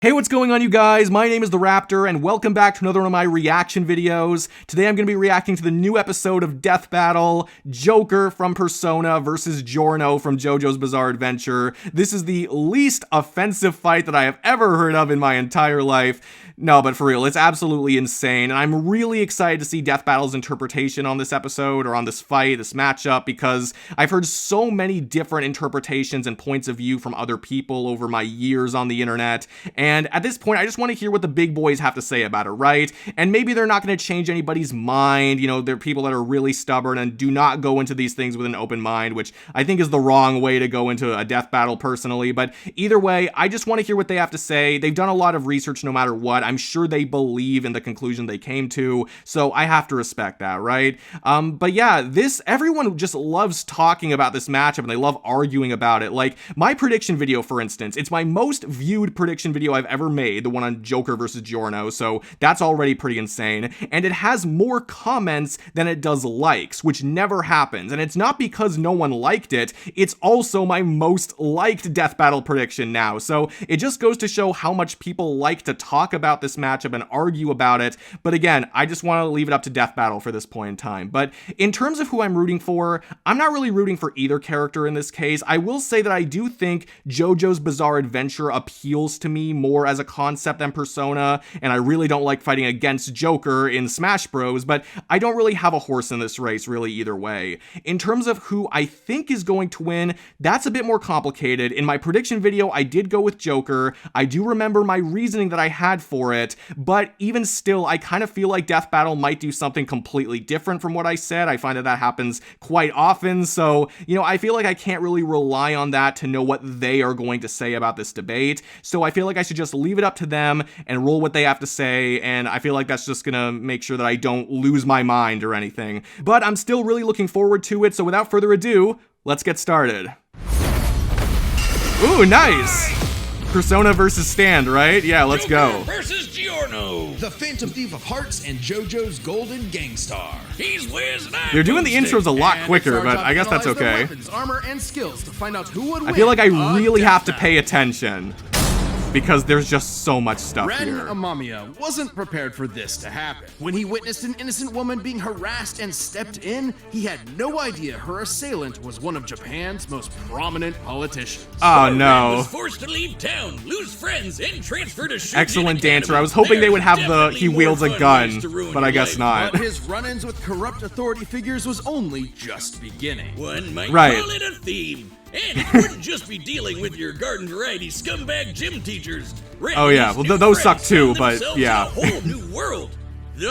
Hey, what's going on, you guys? My name is The Raptor, and welcome back to another one of my reaction videos. Today I'm going to be reacting to the new episode of Death Battle, Joker from Persona versus Giorno from JoJo's Bizarre Adventure. This is the least offensive fight that I have ever heard of in my entire life. No, but for real, it's absolutely insane, and I'm really excited to see Death Battle's interpretation on this episode, or on this fight, this matchup, because I've heard so many different interpretations and points of view from other people over my years on the internet, and at this point, I just want to hear what the big boys have to say about it, right? And maybe they're not going to change anybody's mind. You know, they're people that are really stubborn and do not go into these things with an open mind, which I think is the wrong way to go into a death battle personally. But either way, I just want to hear what they have to say. They've done a lot of research no matter what. I'm sure they believe in the conclusion they came to, so I have to respect that, right? But yeah, everyone just loves talking about this matchup and they love arguing about it. Like my prediction video, for instance, it's my most viewed prediction video I've ever made, the one on Joker versus Giorno, so that's already pretty insane, and it has more comments than it does likes, which never happens, and it's not because no one liked it, it's also my most liked death battle prediction now, so it just goes to show how much people like to talk about this matchup and argue about it. But again, I just want to leave it up to death battle for this point in time. But in terms of who I'm rooting for, I'm not really rooting for either character in this case. I will say that I do think JoJo's Bizarre Adventure appeals to me more as a concept than Persona, and I really don't like fighting against Joker in Smash Bros, but I don't really have a horse in this race really either way. In terms of who I think is going to win, that's a bit more complicated. In my prediction video, I did go with Joker. I do remember my reasoning that I had for it, but even still, I kind of feel like Death Battle might do something completely different from what I said. I find that happens quite often, so, you know, I feel like I can't really rely on that to know what they are going to say about this debate, so I feel like I should just leave it up to them and roll what they have to say, and I feel like that's just gonna make sure that I don't lose my mind or anything. But I'm still really looking forward to it, so without further ado, let's get started. Ooh, nice! Persona versus Stand, right? Yeah, let's go. Joker versus Giorno, the Phantom Thief of Hearts and JoJo's Golden Gangstar. He's Wiz and I'm They're doing the intros a lot quicker, but I guess that's okay. Weapons, armor, and skills to find out who would I feel like I win really have to death pay attention, because there's just so much stuff Ren here. Amamiya wasn't prepared for this to happen. When he witnessed an innocent woman being harassed and stepped in, he had no idea her assailant was one of Japan's most prominent politicians. Oh Ren no. was forced to leave town, lose friends, and transfer to Shin Excellent dancer. Academy. I was hoping they would have the he Definitely wields a more fun gun, ways to ruin but I your guess life. not. But his run-ins with corrupt authority figures was only just beginning. One might Right. call it a theme. And it wouldn't just be dealing with your garden variety scumbag gym teachers. Ren Oh, and yeah. his Well, new those suck friends too, found but themselves yeah. in a whole new world. The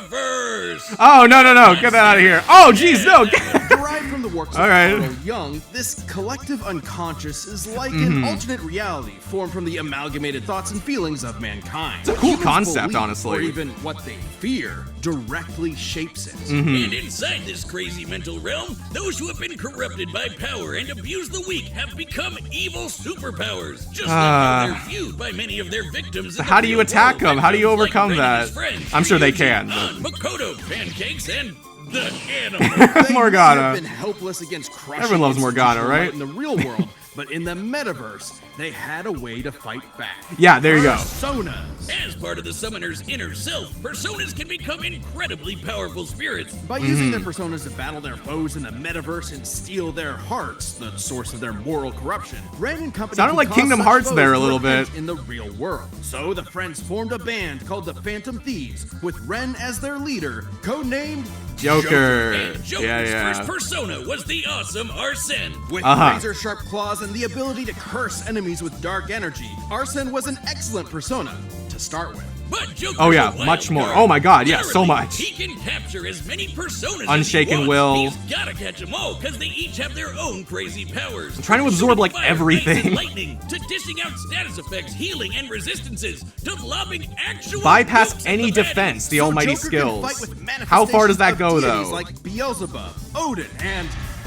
Metaverse! Oh, no, get that out of here. Oh, jeez, no. Derived from the works of All right. Carl Jung, this collective unconscious is like an alternate reality formed from the amalgamated thoughts and feelings of mankind. It's a cool concept, honestly. Or even what they fear directly shapes it. And inside this crazy mental realm, those who have been corrupted by power and abused the weak have become evil superpowers. Just like how they're viewed by many of their victims. So how do you attack them? How do you overcome like that? I'm sure they can. Makoto, pancakes, and the animal. They Morgana. have been helpless against crushing Everyone loves Morgana, institutional right? might in the real world, but in the metaverse, they had a way to fight back. Yeah, there you go. Personas. As part of the summoner's inner self, personas can become incredibly powerful spirits. By using their personas to battle their foes in the metaverse and steal their hearts, the source of their moral corruption, Ren and company Sounded could like cause Kingdom such Hearts foes there a to little repent bit. in the real world. So the friends formed a band called the Phantom Thieves, with Ren as their leader, codenamed Joker. And Joker's Yeah. first persona was the awesome Arsene. With razor-sharp claws and the ability to curse enemies with dark energy, Arsene was an excellent persona to start with. But Joker's Oh, yeah, a wild much more. card. Oh my god, yeah, so Literally, much. He can capture as many personas Unshaken as he will. wants. He's gotta catch them all, because they each have their own crazy powers. I'm trying to absorb, like, everything. Lightning, to dishing out status effects, healing, and resistances, to lobbing actual Bypass nukes at any the defense, baddies. the So almighty Joker can fight skills. with How far does that manifestations go, of deities though? like Beelzebub, Odin, and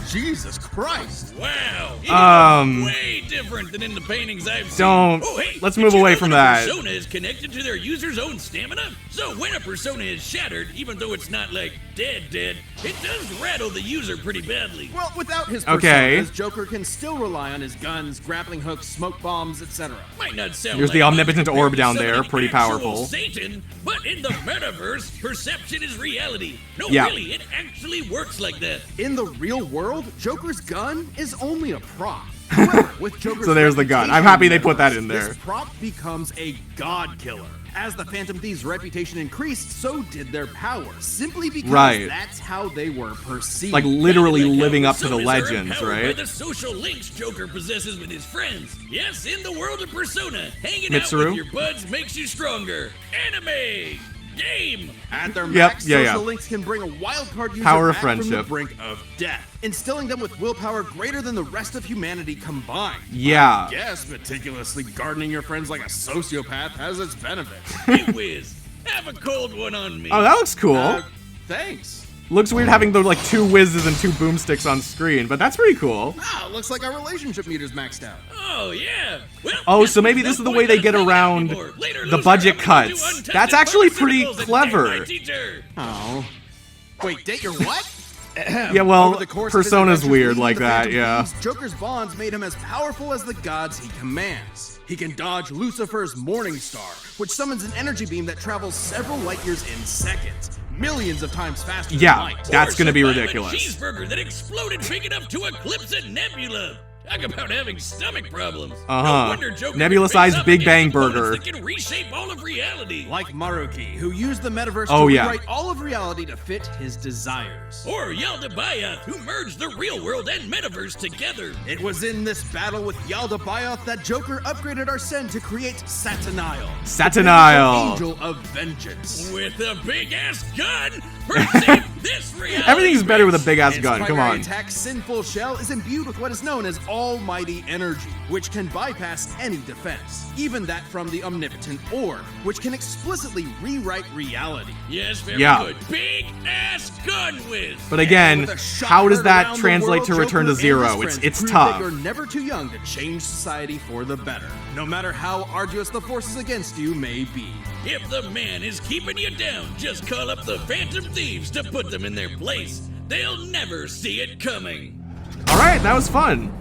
Jesus Christ. Wow. He Um, is way different than in the paintings I've seen. don't- Oh, hey, let's did move you away know from a that. persona is connected to their user's own stamina? So when a persona is shattered, even though it's not like dead, it does rattle the user pretty badly. Well, without his Okay. personas, Joker can still rely on his guns, grappling hooks, smoke bombs, etc. Might not sound There's like the omnipotent much orb compared to down there, summoning pretty actual powerful. Satan, but in the metaverse, perception is reality. No, Yeah. really, it actually works like that. In the real world, Joker's gun is only a prop. However, with Joker's So there's the gun. I'm happy they put that in there. This prop becomes a god killer. As the Phantom Thieves' reputation increased, so did their power. Simply because Right. that's how they were perceived. Like literally Like how living up to the personas are legends, empowered right? By the social links Joker possesses with his friends. Yes, in the world of Persona, hanging Mitsuru? out with your buds makes you stronger. Anime, game. At their Yep, max, yeah, social yeah. links can bring a wild card user Power of back from the friendship. brink of death, instilling them with willpower greater than the rest of humanity combined. Yeah. Yes, meticulously gardening your friends like a sociopath has its benefits. Hey, Wiz, have a cold one on me. Oh, that looks cool. Thanks. Looks weird having the like 2 whizzes and 2 boomsticks on screen, but that's pretty cool. Wow, looks like our relationship meter's maxed out. Oh, yeah. Well, Oh, guess so maybe what? this is No the way they point get us hanging out around anymore. Later, the loser, budget I'm gonna do cuts. untested That's actually pretty pharmaceuticals and date clever. my teacher. Oh. Wait, date your what? Yeah, well, Over the course of his Persona's adventures weird leading like the that, Phantom yeah. Thieves, Joker's bonds made him as powerful as the gods he commands. He can dodge Lucifer's Morning Star, which summons an energy beam that travels several light years in seconds, millions of times faster Yeah. than light. That's gonna be Or survive ridiculous. A cheeseburger that exploded big enough to eclipse a nebula. Talk about having stomach problems. Uh-huh. No wonder Joker Nebula-sized faces up Big against Bang opponents burger. that can reshape all of reality. Like Maruki, who used the metaverse Oh, to yeah. rewrite all of reality to fit his desires. Or Yaldabaoth, who merged the real world and metaverse together. It was in this battle with Yaldabaoth that Joker upgraded Arsene to create Satanael. Satanael. the Angel of Vengeance. With a big ass gun, perceive this reality. Everything's better with a big ass Its gun. Come primary on. attack, Sinful Shell, is imbued with what is known as almighty energy, which can bypass any defense, even that from the omnipotent orb, which can explicitly rewrite reality. Yes, very Yeah. good. Big ass gun whiz. But again, With a shot how does heard that around the translate world, to Return to Joker and Zero? his It's friends prove tough. that you're never too young to change society for the better, no matter how arduous the forces against you may be. If the man is keeping you down, just call up the Phantom Thieves to put them in their place. They'll never see it coming. All right, that was fun.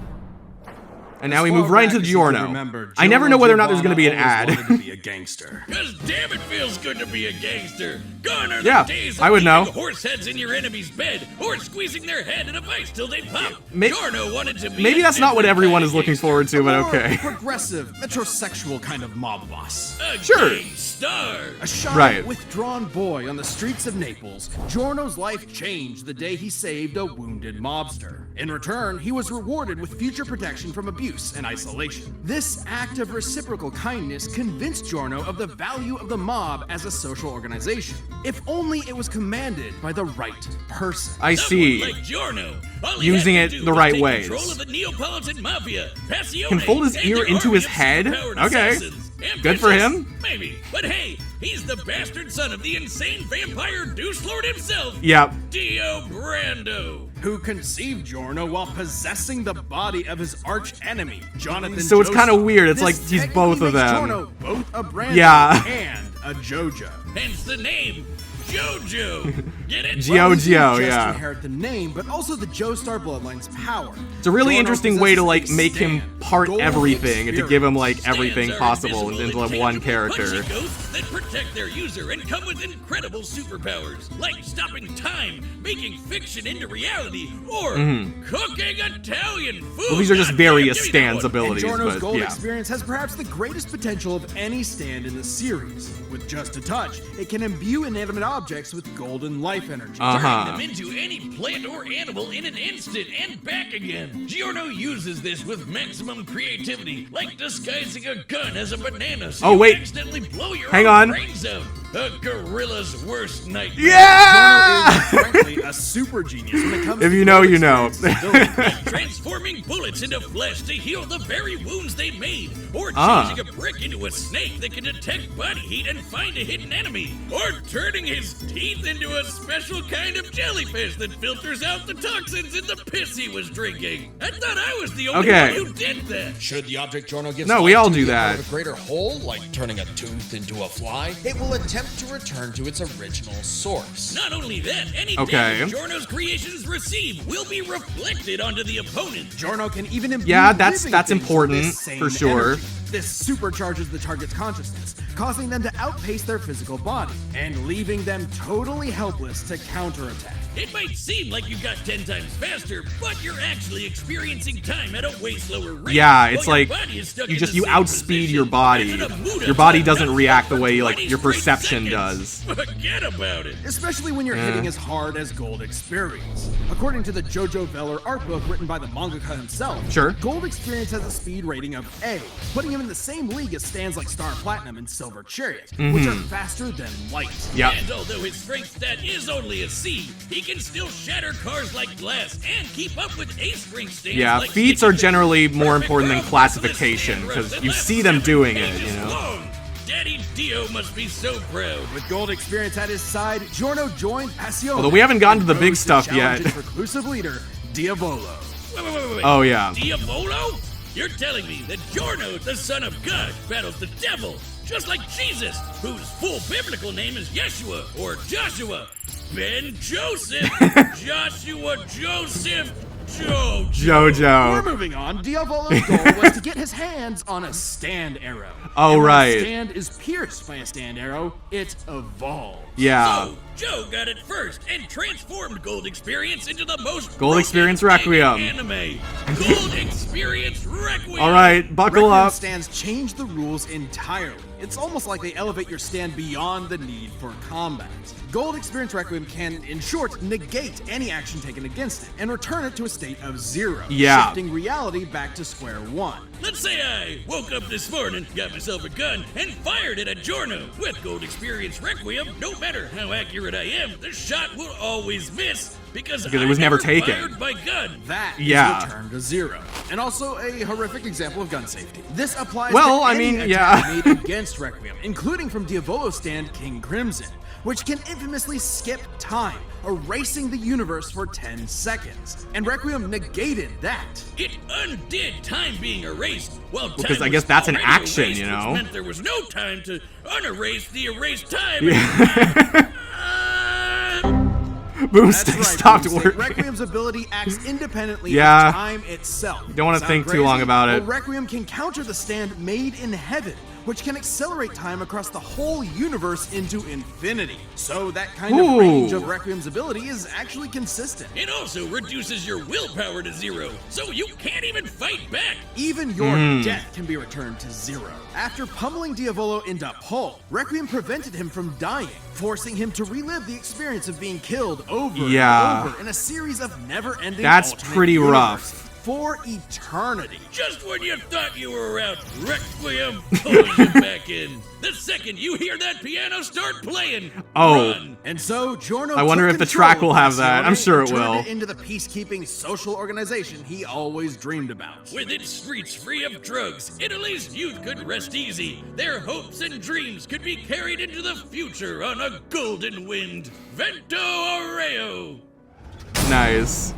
And now we As move far right back into as you can Giorno. remember, I never know whether or not there's going to be an Giovanna ad. always wanted to be a gangster. Cause damn it feels good to be a gangster. Gone are Yeah, the days of I would know. leaving horse heads in your enemy's bed or squeezing their head in a vice till they pop. May- Giorno wanted to be Maybe a that's not what different everyone kind is of looking gangster. forward to, but More okay. progressive, metrosexual kind of mob boss. A Sure. gang star. A shy, Right. withdrawn boy on the streets of Naples, Giorno's life changed the day he saved a wounded mobster. In return, he was rewarded with future protection from abuse and isolation. This act of reciprocal kindness convinced Giorno of the value of the mob as a social organization, if only it was commanded by the right person. I see. Someone like Giorno. All he Using had it to do the was right take ways. Control of the Neapolitan mafia, Passione, Can fold his and ear their into army his of head? superpowered Okay. assassins. Good for Ambitious? him. Maybe. But hey, he's the bastard son of the insane vampire Deuce Lord himself. Yep. Dio Brando. Who conceived Giorno while possessing the body of his arch enemy, Jonathan. So it's kinda Joestar. weird. It's This like he's technically both of makes them. Giorno both a Brando Yeah. and a JoJo. Hence the name JoJo. Get it? Gio, Well, he didn't just yeah. inherit the name, but also the Joestar bloodline's power. It's a really Giorno interesting way to like possesses a make him stand, part golden everything and to give him like Stands everything are possible invisible into and one tangible character. punchy ghosts that protect their user and come with incredible superpowers, like stopping time, making fiction into reality, or cooking Italian food. Mm-hmm. Well, these are just God various damn, give me that Stan's one. abilities, And Giorno's but gold yeah. experience has perhaps the greatest potential of any stand in the series. With just a touch, it can imbue inanimate objects with golden life energy. Uh-huh. Turning them into any plant or animal in an instant and back again. Giorno uses this with maximum creativity, like disguising a gun as a banana so Oh, you wait. accidentally blow your Hang own on. brains out. A gorilla's worst nightmare. Yeah! Giorno is, frankly, a super genius when it comes If to you know, gold you know. experience and ability. Transforming bullets into flesh to heal the very wounds they made, or Ah. changing a brick into a snake that can detect body heat and find a hidden enemy, or turning his teeth into a special kind of jellyfish that filters out the toxins in the piss he was drinking. I thought I was the only Okay. one who did that. Should the object Giorno gives No, we life all to do be a part that. of a greater whole, like turning a tooth into a fly, It will attempt attempt to return to its original source. Not only that, any Okay. damage Giorno's creations receive will be reflected onto the opponent. Giorno can even imbue Yeah, that's living things with important, this same for sure. energy. This supercharges the target's consciousness, causing them to outpace their physical body, and leaving them totally helpless to counterattack. It might seem like you got 10 times faster, but you're actually experiencing time at a way slower rate. Yeah, it's while your like body is stuck you in just the you same outspeed position your body. as a Muto Your body time, doesn't not react the for way like 20 your straight perception seconds. does. Forget about it. Especially when you're hitting as hard as Gold Experience. According to the JoJoVer art book written by the mangaka himself, Sure. Gold Experience has a speed rating of A, putting him in the same league as stands like Star Platinum and Silver Chariot, which are faster than light. Yep. And although his strength stat is only a C, he can still shatter cars like glass and keep up with ace strength stands. Yeah, like feats sticky are fingers. generally more Perfect important than round classification, stand because reps you that see last them 7 doing it, pages you know? long. Daddy Dio must be so proud. With Gold Experience at his side, Giorno joined Passione. Although we haven't gotten to the and big rose stuff challenge yet. its reclusive leader, Diavolo. Wait. Oh, yeah. Diavolo? You're telling me that Giorno, the son of God, battles the devil, just like Jesus, whose full biblical name is Yeshua, or Joshua, Ben Joseph, Joshua Joseph, JoJo. We're moving on. Diavolo's goal was to get his hands on a stand arrow. Oh, and when right. a stand is pierced by a stand arrow, it evolves. Yeah. So, Joe got it first and transformed Gold Experience into the most Gold broken Experience thing Requiem. in anime. Gold Experience Requiem. All right, buckle Requiem up. stands change the rules entirely. It's almost like they elevate your stand beyond the need for combat. Gold Experience Requiem can, in short, negate any action taken against it and return it to a state of 0, Yeah. shifting reality back to square one. Let's say I woke up this morning, got myself a gun, and fired it at Giorno. With Gold Experience Requiem, no matter how accurate I am, the shot will always miss because Because it was never taken. fired my gun. That Yeah. is return to 0. And also a horrific example of gun safety. This applies Well, to I any mean, attack yeah. made against Requiem, including from Diavolo's stand King Crimson, which can infamously skip time, erasing the universe for 10 seconds. And Requiem negated that. It undid time being erased, while time Because I was guess that's an already action, erased, you which know? meant there was no time to unerase the erased time. Boomstick That's right, stopped Boomstick. working. Requiem's ability acts independently Yeah. of time itself. Don't wanna Sound think too crazy? long about it. Well, Requiem can counter the stand made in heaven, which can accelerate time across the whole universe into infinity. So that kind of range of Ooh. Requiem's ability is actually consistent. It also reduces your willpower to 0, so you can't even fight back. Even your Hmm. death can be returned to 0. After pummeling Diavolo into pulp, Requiem prevented him from dying, forcing him to relive the experience of being killed over Yeah. and over in a series of never-ending That's alternate pretty universes rough. for eternity. Just when you thought you were out, Requiem pulls you back in. The second you hear that piano start playing, Oh. run. And so Giorno I wonder took if the control track will of have that. Passione I'm sure and it turned will. it into the peacekeeping social organization he always dreamed about. With its streets free of drugs, Italy's youth could rest easy. Their hopes and dreams could be carried into the future on a golden wind. Vento Aureo. Nice.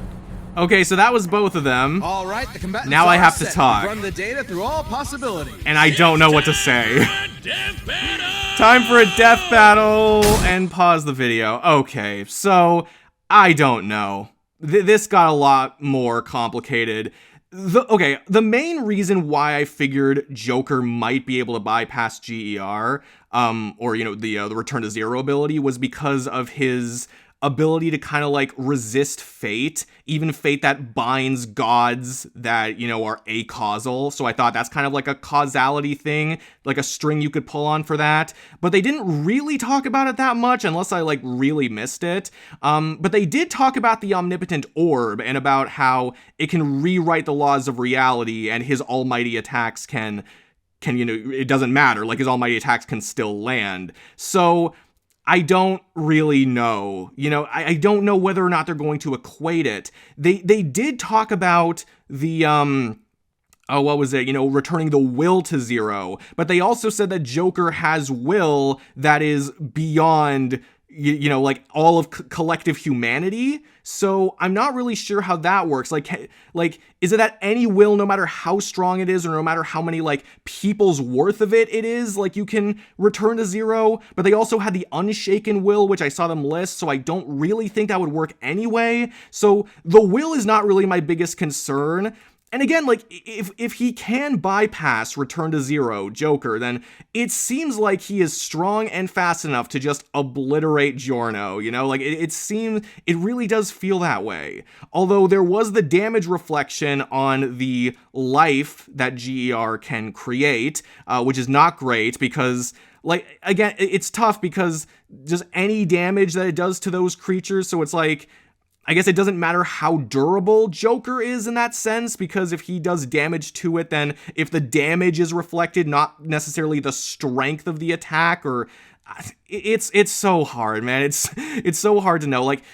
Okay, so that was both of them. All right, the combatants Now I are have to set. talk. Run the data through all possibilities. And I don't know what to say. Death battle! Time for a death battle, and pause the video. Okay, so I don't know. This got a lot more complicated. The main reason why I figured Joker might be able to bypass GER, or the return to 0 ability, was because of his ability to kind of like resist fate, even fate that binds gods that, are acausal. So I thought that's kind of like a causality thing, like a string you could pull on for that. But they didn't really talk about it that much unless I like really missed it. But they did talk about the omnipotent orb and about how it can rewrite the laws of reality, and his almighty attacks can it doesn't matter, like his almighty attacks can still land. So I don't really know. I don't know whether or not they're going to equate it. They did talk about the returning the will to 0, but they also said that Joker has will that is beyond you know, like all of collective humanity. So I'm not really sure how that works. Like, is it at any will, no matter how strong it is, or no matter how many like people's worth of it is, like you can return to zero? But they also had the unshaken will, which I saw them list, so I don't really think that would work anyway. So the will is not really my biggest concern. And again, like, if he can bypass return to zero, Joker, then it seems like he is strong and fast enough to just obliterate Giorno, you know? Like, it really does feel that way. Although there was the damage reflection on the life that GER can create, which is not great because, like, again, it's tough because just any damage that it does to those creatures, so it's like, I guess it doesn't matter how durable Joker is in that sense, because if he does damage to it, then if the damage is reflected, not necessarily the strength of the attack, or it's so hard, man. It's so hard to know. Like,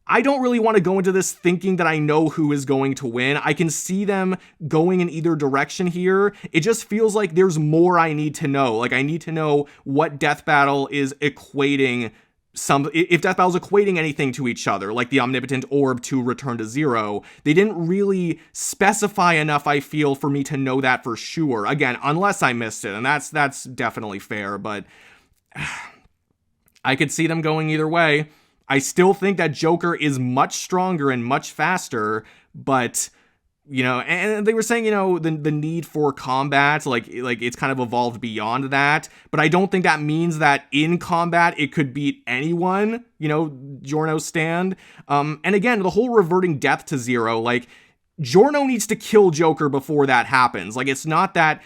I don't really want to go into this thinking that I know who is going to win. I can see them going in either direction here. It just feels like there's more I need to know. Like, I need to know what Death Battle is equating if Death Battle's equating anything to each other, like the Omnipotent Orb to return to zero. They didn't really specify enough, I feel, for me to know that for sure. Again, unless I missed it, and that's definitely fair, but I could see them going either way. I still think that Joker is much stronger and much faster, but, you know, and they were saying, you know, the need for combat, like it's kind of evolved beyond that, but I don't think that means that in combat it could beat anyone, you know, Giorno's stand. And again, the whole reverting death to zero, like, Giorno needs to kill Joker before that happens. Like, it's not that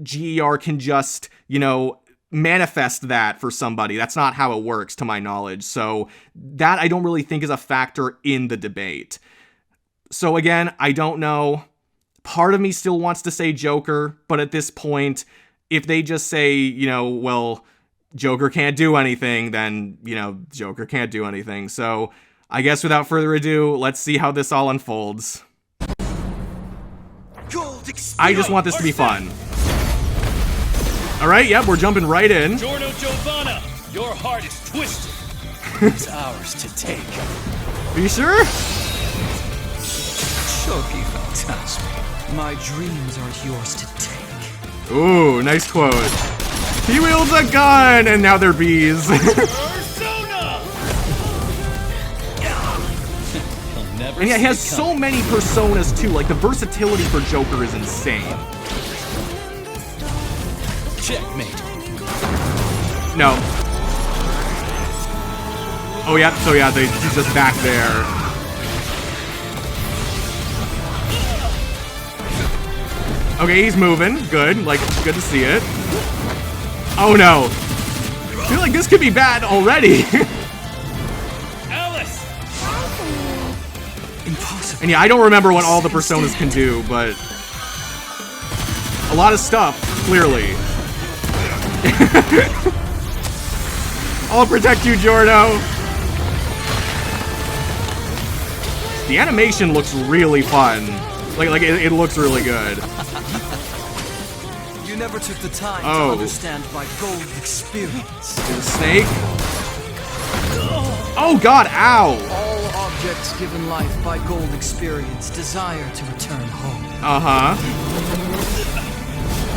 GER can just, you know, manifest that for somebody. That's not how it works, to my knowledge. So that I don't really think is a factor in the debate. So again, I don't know. Part of me still wants to say Joker, but at this point, if they just say, you know, well, Joker can't do anything, then, you know, Joker can't do anything. So I guess without further ado, let's see how this all unfolds. I just want this to be fun. All right, yep, we're jumping right in. Giorno Giovanna, your heart is twisted. It's ours to take. Are you sure? Choky Phantasm. My dreams are yours to take. Ooh, nice quote. He wields a gun, and now they're bees. Persona! And yeah, he has so many personas too. Like, the versatility for Joker is insane. Checkmate. No. Oh yeah, so yeah, he's just back there. Okay, he's moving. Good. Like, good to see it. Oh no. I feel like this could be bad already. Alice! Impossible. And yeah, I don't remember what all the personas can do, but a lot of stuff, clearly. I'll protect you, Giorno. The animation looks really fun. Like it looks really good. You never took the time to understand my gold experience. There's a snake. Oh god, ow! All objects given life by gold experience desire to return home. Uh-huh.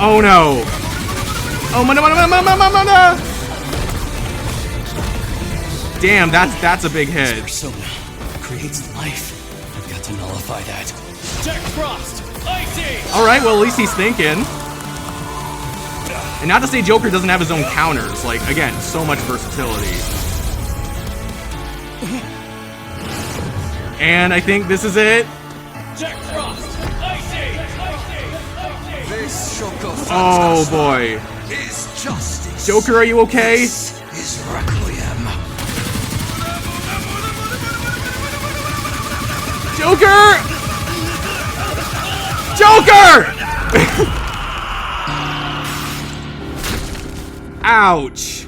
Oh no. Oh, mana. Damn, that's a big hit. Persona creates life. I've got to nullify that. Jack Frost! Icy! Alright, well, at least he's thinking. And not to say Joker doesn't have his own counters. Like, again, so much versatility. And I think this is it. Jack Frost! Icy! This Shoko Oh boy. is justice. Joker, are you okay? This is Requiem. Joker! Joker! Ouch.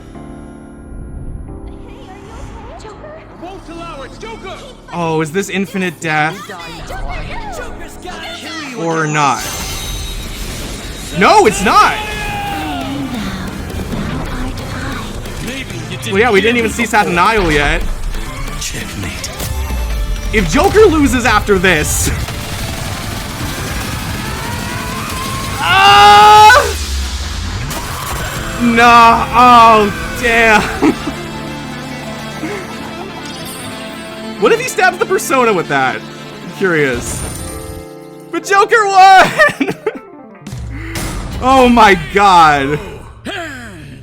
Won't allow it, Joker! Oh, is this infinite death? Joker's gotta kill you! Or not? No, it's not! Maybe you Well, yeah, we didn't even see Satanael yet. Checkmate. If Joker loses after this... No, oh, damn. What if he stabs the Persona with that? I'm curious. But Joker won! Oh my god.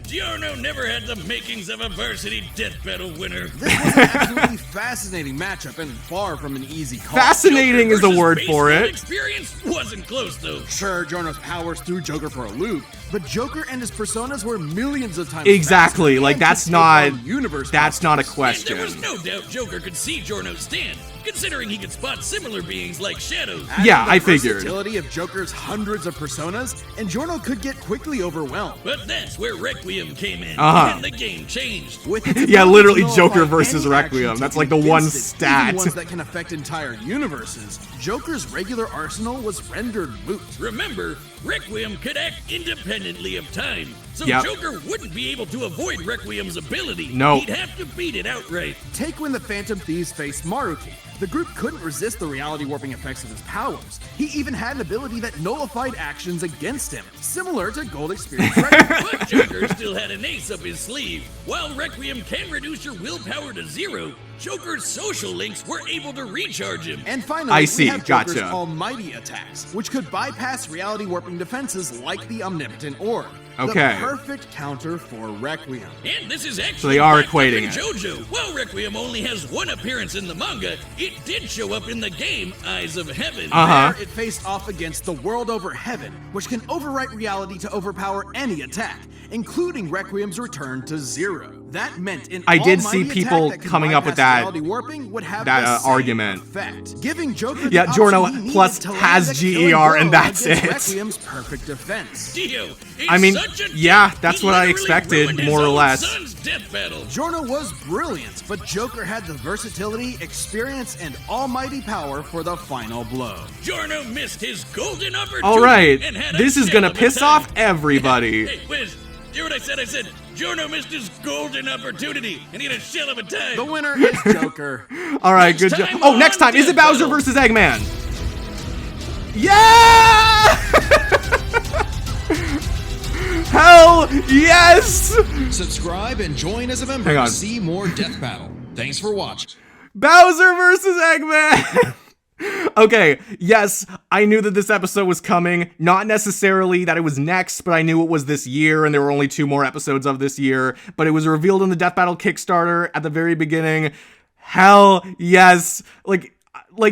Giorno never had the makings of a varsity death battle winner. This was an absolutely fascinating matchup and far from an easy call. Fascinating is the word for it. Experience wasn't close though. Sure, Giorno's powers threw Joker for a loop, but Joker and his personas were millions of times Exactly, faster like and that's could take not on universe that's not a monsters. question. And there was no doubt Joker could see Giorno stand, considering he could spot similar beings like shadows. Yeah, Adding I the figured. versatility of Joker's hundreds of personas, and Giorno could get quickly overwhelmed. But that's where Requiem came in, and the game changed. With its Yeah, ability literally to nullify Joker versus any action Requiem. That's taken like the one against it, stat. even ones that can affect entire universes. Joker's regular arsenal was rendered moot. Remember, Requiem could act independently of time, so Yep. Joker wouldn't be able to avoid Requiem's ability. No. He'd have to beat it outright. Take when the Phantom Thieves faced Maruki. The group couldn't resist the reality warping effects of his powers. He even had an ability that nullified actions against him, similar to Gold Experience Requiem. But Joker still had an ace up his sleeve. While Requiem can reduce your willpower to 0, Joker's social links were able to recharge him. And finally, I see, we have Joker's gotcha. almighty attacks, which could bypass reality warping defenses like the Omnipotent Orb. Okay. The perfect counter for Requiem. And this is actually So they are backed up equating in it. JoJo. While Requiem only has one appearance in the manga, it did show up in the game Eyes of Heaven. Uh-huh. There, it faced off against the world over heaven, which can overwrite reality to overpower any attack, including Requiem's return to 0. That meant an I did see almighty people attack that could coming up with bypass that- reality warping would have that, the same argument. effect, giving Joker the Yeah, Giorno option he needed plus to land has the GER killing and blow that's against it. Requiem's perfect defense. Dio, I mean, it's such a yeah, joke. that's He what I literally expected, ruined his more or own less. son's death battle. Giorno was brilliant, but Joker had the versatility, experience, and almighty power for the final blow. Giorno missed his golden opportunity. All right, and had a this is shell gonna of a piss time. off everybody. Hey, Wiz, hear what I said? I said Giorno missed his golden opportunity, and he had a shell of a time. The winner is Joker. All right, good Next job. time Oh, next on time, is it Death Bowser Battle. versus Eggman? Yeah! Hell yes! Subscribe and join as a member Hang on. to see more Death Battle. Thanks for watching. Bowser versus Eggman! Okay, yes, I knew that this episode was coming. Not necessarily that it was next, but I knew it was this year, and there were only 2 more episodes of this year. But it was revealed in the Death Battle Kickstarter at the very beginning. Hell yes. Like,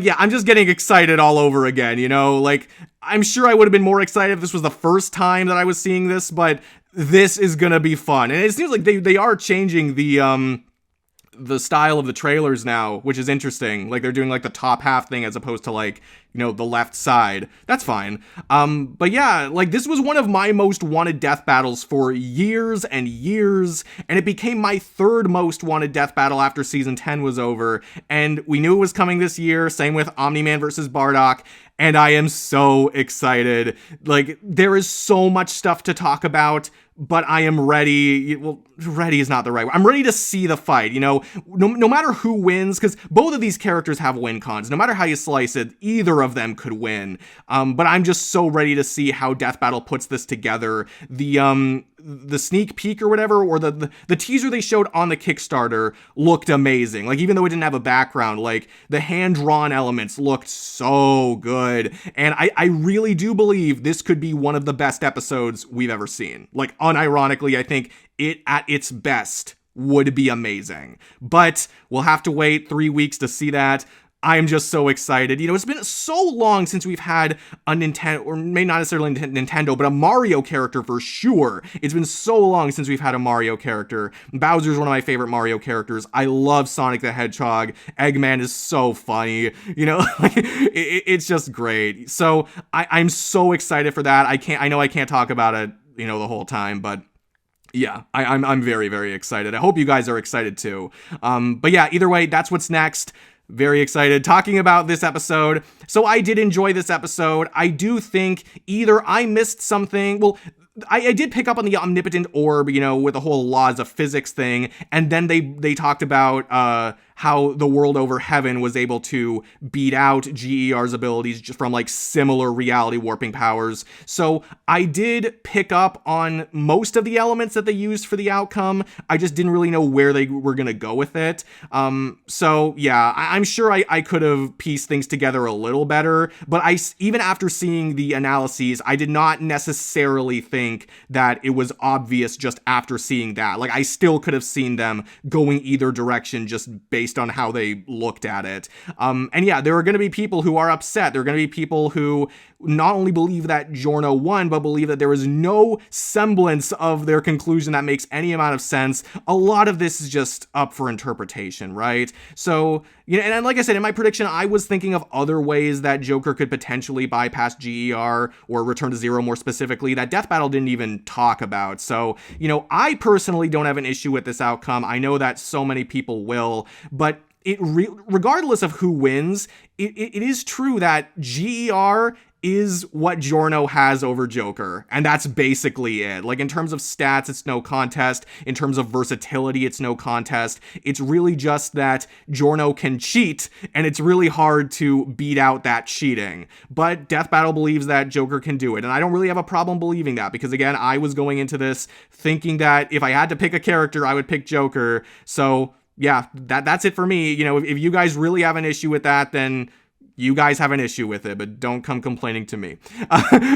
yeah, I'm just getting excited all over again, you know? Like, I'm sure I would have been more excited if this was the first time that I was seeing this, but this is gonna be fun. And it seems like they are changing the style of the trailers now, which is interesting. Like, they're doing like the top half thing as opposed to like, you know, the left side. That's fine. But yeah, like this was one of my most wanted death battles for years and years, and it became my 3rd most wanted death battle after season 10 was over. And we knew it was coming this year. Same with Omni-Man versus Bardock. And I am so excited. Like, there is so much stuff to talk about, but I am ready. Well, ready is not the right word. I'm ready to see the fight, you know? No matter who wins, because both of these characters have win cons. No matter how you slice it, either of them could win. But I'm just so ready to see how Death Battle puts this together. The sneak peek or whatever, or the teaser they showed on the Kickstarter looked amazing. Like, even though it didn't have a background, like, the hand-drawn elements looked so good. And I really do believe this could be one of the best episodes we've ever seen. Like, unironically, I think it, at its best, would be amazing. But we'll have to wait 3 weeks to see that. I'm just so excited. You know, it's been so long since we've had a Nintendo, or maybe not necessarily Nintendo, but a Mario character for sure. It's been so long since we've had a Mario character. Bowser's one of my favorite Mario characters. I love Sonic the Hedgehog. Eggman is so funny. You know, it's just great. So I'm so excited for that. I know I can't talk about it, you know, the whole time, but yeah, I'm very, very excited. I hope you guys are excited too. But yeah, either way, that's what's next. Very excited talking about this episode. So I did enjoy this episode. I do think either I missed something. Well, I did pick up on the omnipotent orb, you know, with the whole laws of physics thing, and then they talked about how the world over heaven was able to beat out GER's abilities just from like similar reality warping powers. So I did pick up on most of the elements that they used for the outcome. I just didn't really know where they were gonna go with it. So yeah, I'm sure I could have pieced things together a little better, but even after seeing the analyses, I did not necessarily think that it was obvious just after seeing that. Like, I still could have seen them going either direction just based on how they looked at it. And yeah, there are going to be people who are upset. There are going to be people who not only believe that Giorno won, but believe that there is no semblance of their conclusion that makes any amount of sense. A lot of this is just up for interpretation, right? So, you know, and like I said, in my prediction, I was thinking of other ways that Joker could potentially bypass GER or return to zero more specifically that Death Battle didn't even talk about. So, you know, I personally don't have an issue with this outcome. I know that so many people will, but regardless of who wins, it is true that GER is what Giorno has over Joker, and that's basically it. Like, in terms of stats, it's no contest. In terms of versatility, it's no contest. It's really just that Giorno can cheat, and it's really hard to beat out that cheating. But Death Battle believes that Joker can do it, and I don't really have a problem believing that, because again, I was going into this thinking that if I had to pick a character, I would pick Joker. So yeah, that's it for me. You know, if you guys really have an issue with that, then you guys have an issue with it, but don't come complaining to me.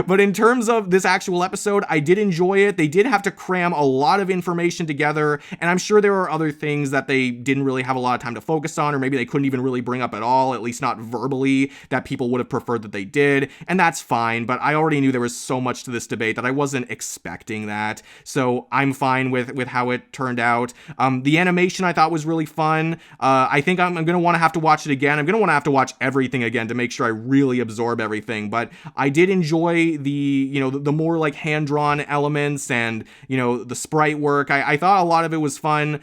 But in terms of this actual episode, I did enjoy it. They did have to cram a lot of information together, and I'm sure there are other things that they didn't really have a lot of time to focus on, or maybe they couldn't even really bring up at all, at least not verbally, that people would have preferred that they did, and that's fine, but I already knew there was so much to this debate that I wasn't expecting that, so I'm fine with how it turned out. The animation I thought was really fun. I think I'm going to want to have to watch it again. I'm going to want to have to watch everything again to make sure I really absorb everything, but I did enjoy the, you know, the more like hand-drawn elements and, you know, the sprite work. I thought a lot of it was fun.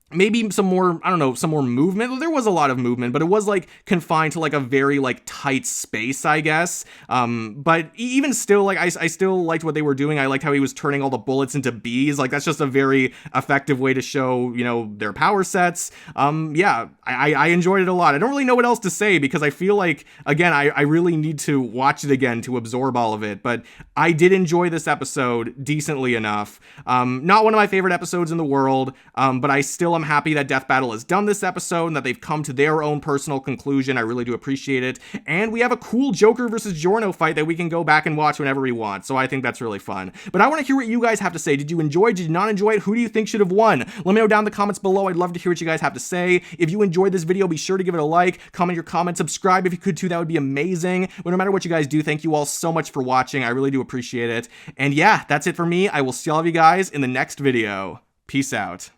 Maybe some more, I don't know, some more movement. There was a lot of movement, but it was like confined to like a very like tight space, I guess. But even still, like I still liked what they were doing. I liked how he was turning all the bullets into bees. Like, that's just a very effective way to show, you know, their power sets. Yeah, I enjoyed it a lot. I don't really know what else to say because I feel like, again, I really need to watch it again to absorb all of it. But I did enjoy this episode decently enough. Not one of my favorite episodes in the world, but I'm happy that Death Battle has done this episode and that they've come to their own personal conclusion. I really do appreciate it. And we have a cool Joker versus Giorno fight that we can go back and watch whenever we want. So I think that's really fun. But I want to hear what you guys have to say. Did you enjoy it? Did you not enjoy it? Who do you think should have won? Let me know down in the comments below. I'd love to hear what you guys have to say. If you enjoyed this video, be sure to give it a like, comment your comment, subscribe if you could too. That would be amazing. But no matter what you guys do, thank you all so much for watching. I really do appreciate it. And yeah, that's it for me. I will see all of you guys in the next video. Peace out.